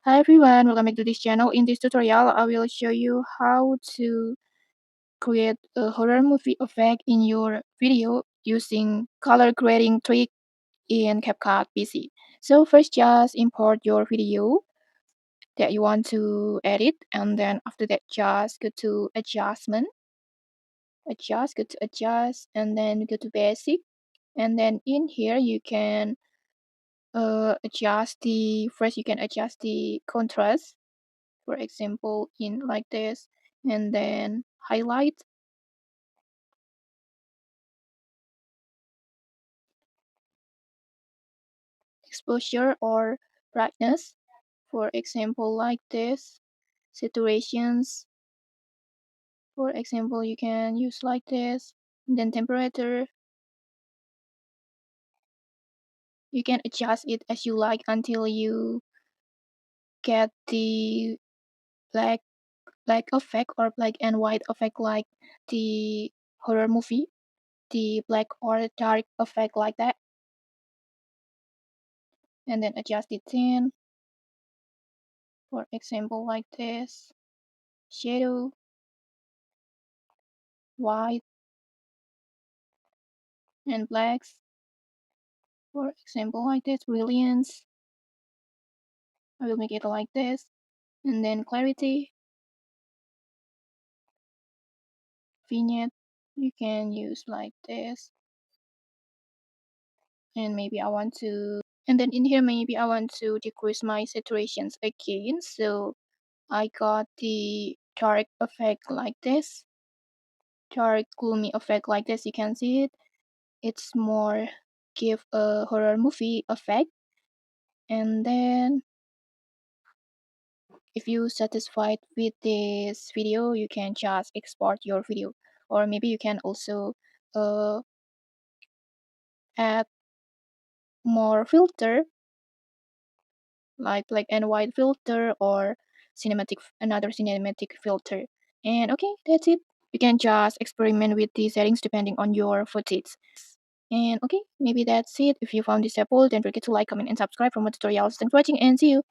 Hi everyone, welcome back to this channel. In this tutorial, I will show you how to create a horror movie effect in your video using color grading trick in CapCut PC. So first just import your video that you want to edit, and then after that just go to go to adjust, and then go to basic, and then in here you can adjust the first you can adjust the contrast, for example in like this, and then highlight, exposure or brightness, for example like this, saturations, for example you can use like this, and then temperature, you can adjust it as you like until you get the black black effect or black and white effect like the horror movie, the black or dark effect like that, and then adjust the tint, for example like this, shadow, white and blacks, for example like this, brilliance, I will make it like this, and then clarity, vignette, you can use like this, and maybe I want to, and then in here maybe I want to decrease my saturations again, so I got the dark effect like this, dark gloomy effect like this, you can see it, it's more give a horror movie effect. And then if you satisfied with this video, you can just export your video, or maybe you can also add more filter like black and white filter or another cinematic filter. And okay, that's it. You can just experiment with the settings depending on your footage. And okay, maybe that's it. If you found this helpful, don't forget to like, comment, and subscribe for more tutorials. Thanks for watching, and see you.